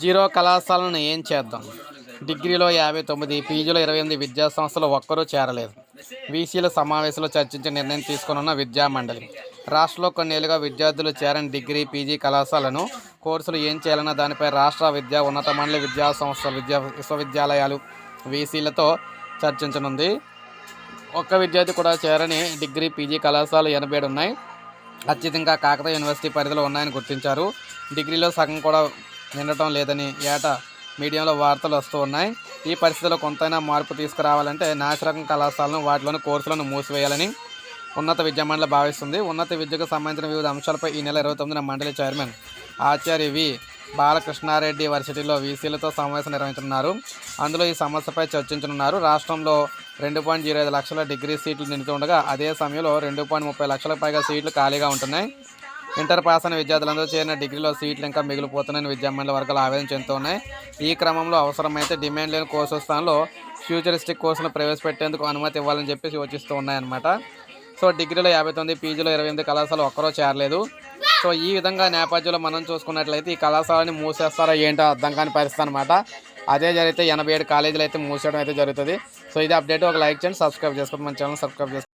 Zero కళాశాలను ఏం చేద్దాం? డిగ్రీలో 59, పీజీలో 28 విద్యా సంస్థలు ఒక్కరూ చేరలేదు. వీసీల సమావేశంలో చర్చించి నిర్ణయం తీసుకోనున్న విద్యామండలి. రాష్ట్రంలో కొన్నేళ్లుగా విద్యార్థులు చేరని డిగ్రీ, పీజీ కళాశాలను, కోర్సులు ఏం చేయాలన్న దానిపై రాష్ట్ర విద్యా ఉన్నత మండలి విద్యా సంస్థలు, విశ్వవిద్యాలయాలు వీసీలతో చర్చించనుంది. ఒక్క విద్యార్థి కూడా చేరని డిగ్రీ, పీజీ కళాశాలలు 87 ఉన్నాయి. అత్యధికంగా కాకతీయ యూనివర్సిటీ పరిధిలో ఉన్నాయని గుర్తించారు. డిగ్రీలో సగం కూడా నిండటం లేదని ఏటా మీడియాలో వార్తలు వస్తూ ఉన్నాయి. ఈ పరిస్థితిలో కొంతైనా మార్పు తీసుకురావాలంటే నాసిరకం కళాశాలను, వాటిలోని కోర్సులను మూసివేయాలని ఉన్నత విద్యామండలి భావిస్తుంది. ఉన్నత విద్యకు సంబంధించిన వివిధ అంశాలపై ఈ నెల 29న మండలి చైర్మన్ ఆచార్య వి. బాలకృష్ణారెడ్డి వర్సిటీలో వీసీలతో సమావేశం నిర్వహించనున్నారు. అందులో ఈ సమస్యపై చర్చించనున్నారు. రాష్ట్రంలో 2.05 లక్షల డిగ్రీ సీట్లు నిండుతుండగా అదే సమయంలో 2.30 లక్షలకు పైగా సీట్లు ఖాళీగా ఉంటున్నాయి. ఇంటర్ పాస్ అయిన విద్యార్థులందరూ చేరిన డిగ్రీలో సీట్లు ఇంకా మిగిలిపోతున్నాయని విద్యామండలి వర్గాలు ఆవేదన చెందుతున్నాయి. ఈ క్రమంలో అవసరమైతే డిమాండ్ లేని కోర్సు స్థానంలో ఫ్యూచరిస్టిక్ కోర్సులను ప్రవేశపెట్టేందుకు అనుమతి ఇవ్వాలని చెప్పేసి యోచిస్తూ ఉన్నాయన్నమాట. సో డిగ్రీలో 59, పీజీలో 28 కళాశాలలు ఒక్కరూ చేరలేదు. సో ఈ విధంగా నేపథ్యంలో మనం చూసుకున్నట్లయితే ఈ కళాశాలని మూసేస్తారో ఏంటో అర్థం కాని పరిస్థితి అనమాట. అదే జరిగితే 87 కాలేజీలు అయితే మూసేయడం అయితే జరుగుతుంది. సో ఇది అప్డేట్. ఒక లైక్ చేయండి, సబ్స్క్రైబ్ చేసుకోండి, మన ఛానల్ సబ్స్క్రైబ్ చేసుకోండి.